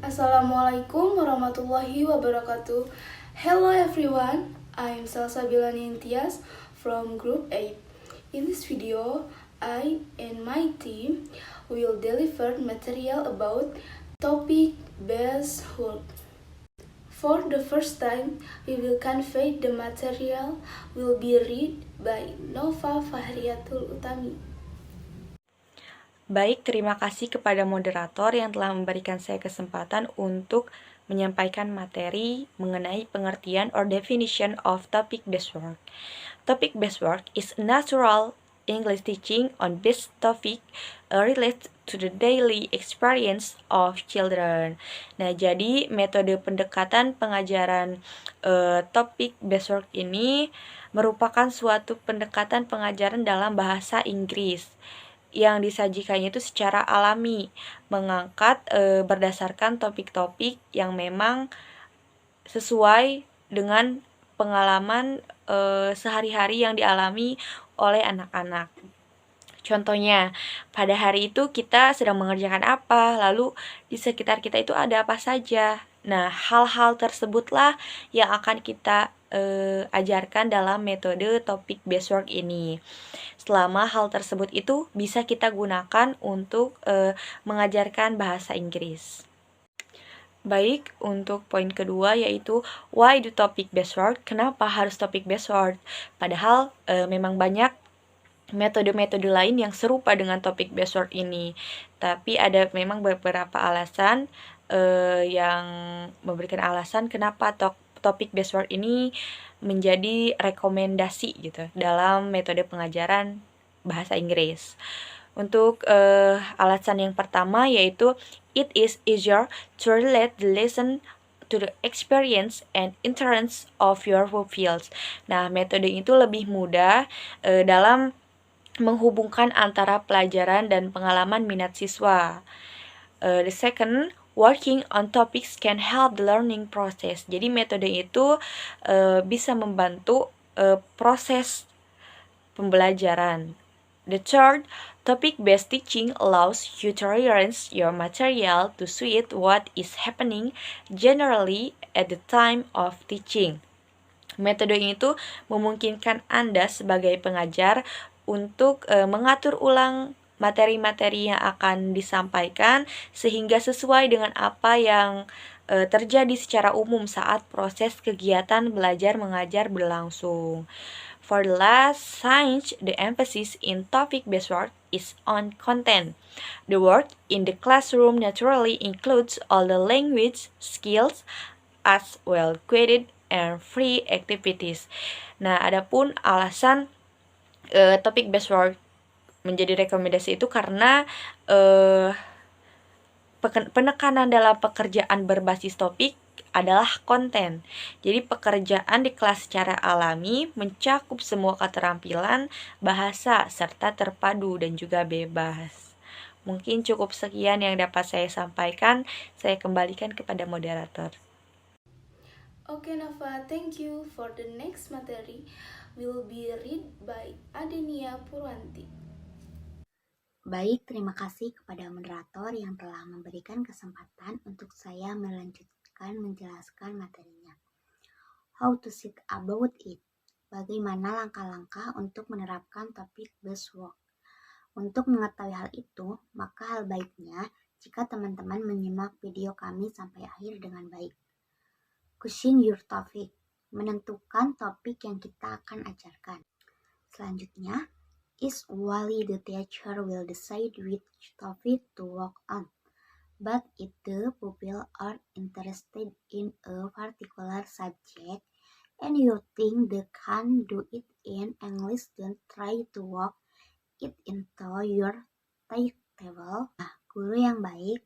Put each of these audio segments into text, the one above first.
Assalamualaikum warahmatullahi wabarakatuh. Hello everyone, I'm Salsabila Nintias from Group 8. In this video, I and my team will deliver material about topic based work. For the first time, we will convey the material will be read by Nova Fahriatul Utami. Baik, terima kasih kepada moderator yang telah memberikan saya kesempatan untuk menyampaikan materi mengenai pengertian or definition of topic-based work. Topic-based work is natural English teaching on this topic related to the daily experience of children. Nah, jadi metode pendekatan pengajaran topic-based work ini merupakan suatu pendekatan pengajaran dalam bahasa Inggris yang disajikannya itu secara alami, mengangkat berdasarkan topik-topik yang memang sesuai dengan pengalaman sehari-hari yang dialami oleh anak-anak. Contohnya, pada hari itu kita sedang mengerjakan apa, lalu di sekitar kita itu ada apa saja. Nah, hal-hal tersebutlah yang akan kita ajarkan dalam metode topic based work ini. Selama hal tersebut itu bisa kita gunakan untuk mengajarkan bahasa Inggris. Baik, untuk poin kedua yaitu why do topic based work? Kenapa harus topic based work? Padahal memang banyak metode-metode lain yang serupa dengan topic based work ini. Tapi ada memang beberapa alasan yang memberikan alasan kenapa topic based work ini menjadi rekomendasi gitu dalam metode pengajaran bahasa Inggris. Untuk alasan yang pertama yaitu it is easier to relate the lesson to the experience and interest of your pupils. Nah, metode itu lebih mudah dalam menghubungkan antara pelajaran dan pengalaman minat siswa. The second, working on topics can help the learning process. Jadi metode itu bisa membantu proses pembelajaran. The third, topic-based teaching allows you to rearrange your material to suit what is happening generally at the time of teaching. Metode ini tuh memungkinkan Anda sebagai pengajar untuk mengatur ulang materi-materi yang akan disampaikan sehingga sesuai dengan apa yang terjadi secara umum saat proses kegiatan belajar mengajar berlangsung. For the last science, the emphasis in topic-based work is on content. The work in the classroom naturally includes all the language skills as well created and free activities. Nah, adapun alasan topic based work menjadi rekomendasi itu karena penekanan dalam pekerjaan berbasis topik adalah konten. Jadi pekerjaan di kelas secara alami mencakup semua keterampilan bahasa serta terpadu dan juga bebas. Mungkin cukup sekian yang dapat saya sampaikan. Saya kembalikan kepada moderator. Okay, Nova, thank you. For the next materi will be read by Adenia Purwanti. Baik, terima kasih kepada moderator yang telah memberikan kesempatan untuk saya melanjutkan menjelaskan materinya. How to sit about it. Bagaimana langkah-langkah untuk menerapkan topik based work. Untuk mengetahui hal itu, maka hal baiknya jika teman-teman menyimak video kami sampai akhir dengan baik. Choosing your topic. Menentukan topik yang kita akan ajarkan. Selanjutnya, usually the teacher will decide which topic to work on. But if the pupil are interested in a particular subject and you think they can do it in English, then try to work it into your timetable. Nah, guru yang baik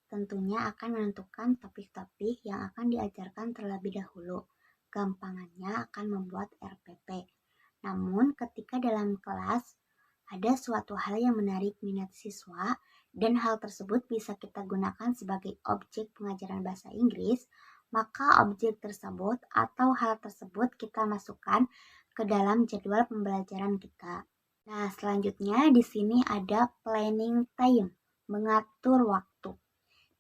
tentunya akan menentukan topik-topik yang akan diajarkan terlebih dahulu. Gampangannya akan membuat RPP. Namun ketika dalam kelas ada suatu hal yang menarik minat siswa dan hal tersebut bisa kita gunakan sebagai objek pengajaran bahasa Inggris, maka objek tersebut atau hal tersebut kita masukkan ke dalam jadwal pembelajaran kita. Nah, selanjutnya di sini ada planning time, mengatur waktu.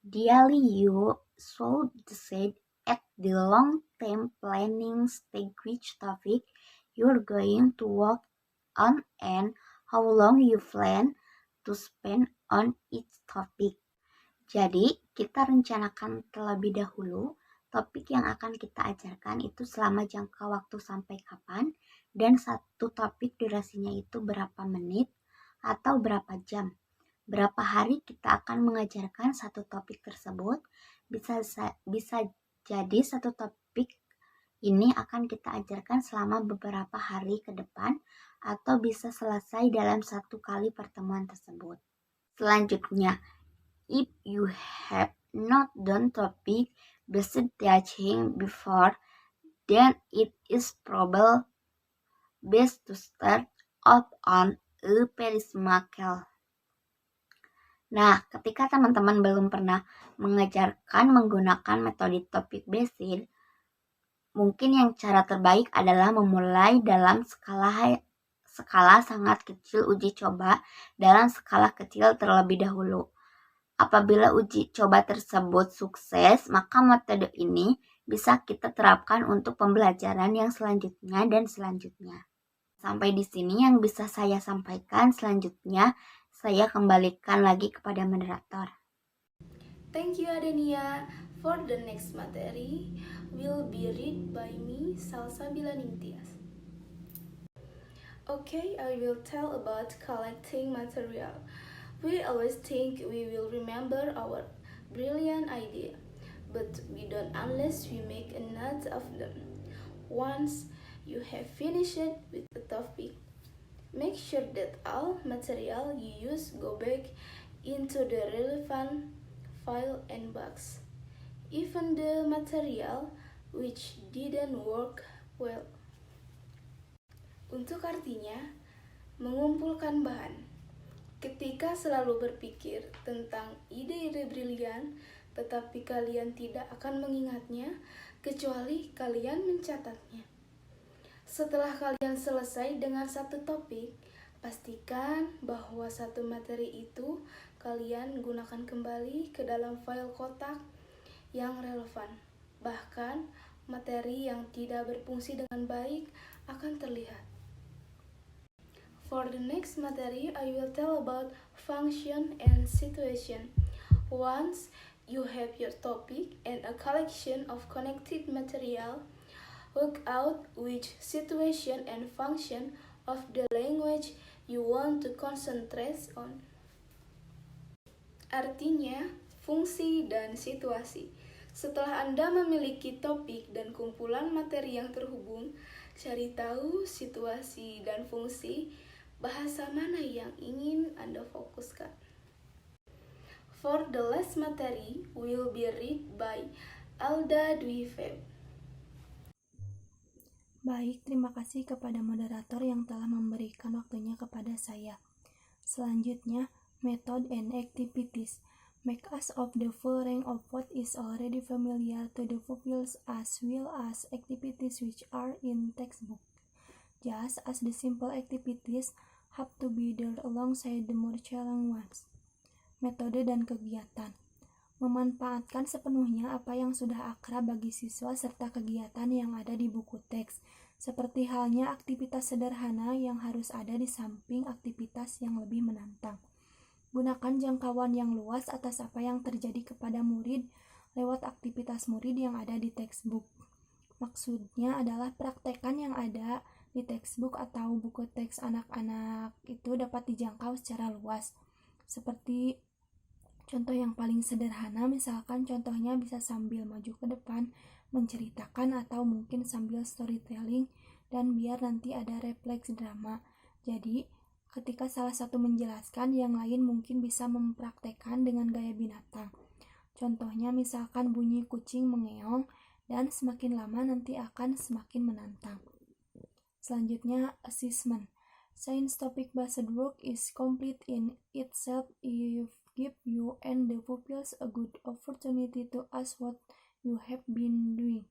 Daily you should decide at the long-term planning stage which topic you're going to work on and how long you plan to spend on each topic. Jadi, kita rencanakan terlebih dahulu topik yang akan kita ajarkan itu selama jangka waktu sampai kapan, dan satu topik durasinya itu berapa menit atau berapa jam. Berapa hari kita akan mengajarkan satu topik tersebut. Bisa jadi satu topik ini akan kita ajarkan selama beberapa hari ke depan atau bisa selesai dalam satu kali pertemuan tersebut. Selanjutnya, if you have not done topic based teaching before, then it is probably best to start off on a very small scale. Nah, ketika teman-teman belum pernah mengajarkan menggunakan metode topic based, mungkin yang cara terbaik adalah memulai dalam skala sangat kecil uji coba dalam skala kecil terlebih dahulu. Apabila uji coba tersebut sukses, maka metode ini bisa kita terapkan untuk pembelajaran yang selanjutnya dan selanjutnya. Sampai di sini yang bisa saya sampaikan. Selanjutnya, saya kembalikan lagi kepada moderator. Thank you, Adenia. For the next materi will be read by me, Salsabila Ningtyas. Okay, I will tell about collecting material. We always think we will remember our brilliant idea, but we don't unless we make a note of them. Once you have finished with a topic, make sure that all material you use go back into the relevant file and box, even the material which didn't work well. Untuk artinya, mengumpulkan bahan. Ketika selalu berpikir tentang ide-ide brilian, tetapi kalian tidak akan mengingatnya kecuali kalian mencatatnya. Setelah kalian selesai dengan satu topik, pastikan bahwa satu materi itu kalian gunakan kembali ke dalam file kotak yang relevan. Bahkan, materi yang tidak berfungsi dengan baik akan terlihat. For the next materi, I will tell about function and situation. Once you have your topic and a collection of connected material, work out which situation and function of the language you want to concentrate on. Artinya, fungsi dan situasi. Setelah Anda memiliki topik dan kumpulan materi yang terhubung, cari tahu situasi dan fungsi bahasa mana yang ingin Anda fokuskan. For the last materi will be read by Alda Dwi Feb. Baik, terima kasih kepada moderator yang telah memberikan waktunya kepada saya. Selanjutnya, method and activities. Make use of the full range of what is already familiar to the pupils as well as activities which are in textbook. Just as the simple activities have to be there alongside the more challenging ones. Metode dan kegiatan. Memanfaatkan sepenuhnya apa yang sudah akrab bagi siswa serta kegiatan yang ada di buku teks, seperti halnya aktivitas sederhana yang harus ada di samping aktivitas yang lebih menantang. Gunakan jangkauan yang luas atas apa yang terjadi kepada murid lewat aktivitas murid yang ada di textbook. Maksudnya adalah praktekan yang ada di textbook atau buku teks anak-anak itu dapat dijangkau secara luas. Seperti contoh yang paling sederhana, misalkan contohnya bisa sambil maju ke depan, menceritakan atau mungkin sambil storytelling, dan biar nanti ada refleks drama. Jadi, ketika salah satu menjelaskan, yang lain mungkin bisa mempraktekkan dengan gaya binatang. Contohnya misalkan bunyi kucing mengeong, dan semakin lama nanti akan semakin menantang. Selanjutnya, assessment. Science topic based work is complete in itself if give you and the pupils a good opportunity to ask what you have been doing.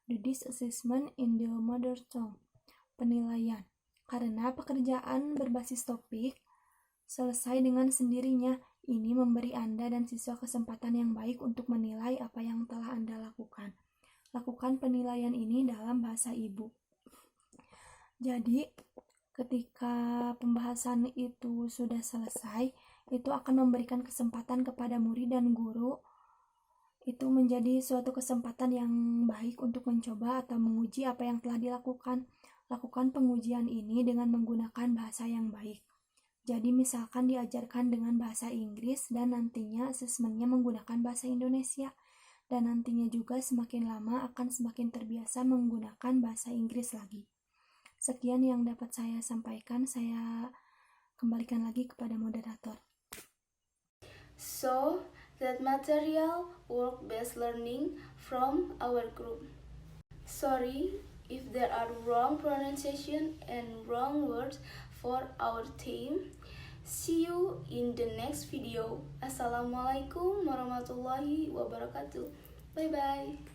Do this assessment in the mother tongue. Penilaian. karena pekerjaan berbasis topik selesai dengan sendirinya. Ini memberi Anda dan siswa kesempatan yang baik untuk menilai apa yang telah Anda lakukan. Lakukan penilaian ini dalam bahasa ibu. Jadi, ketika pembahasan itu sudah selesai, itu akan memberikan kesempatan kepada murid dan guru. Itu menjadi suatu kesempatan yang baik untuk mencoba atau menguji apa yang telah dilakukan. Lakukan pengujian ini dengan menggunakan bahasa yang baik. Jadi misalkan diajarkan dengan bahasa Inggris dan nantinya asesmennya menggunakan bahasa Indonesia. Dan nantinya juga semakin lama akan semakin terbiasa menggunakan bahasa Inggris lagi. Sekian yang dapat saya sampaikan, saya kembalikan lagi kepada moderator. So, that material work-based learning from our group. Sorry if there are wrong pronunciation and wrong words for our team. See you in the next video. Assalamualaikum warahmatullahi wabarakatuh. Bye bye.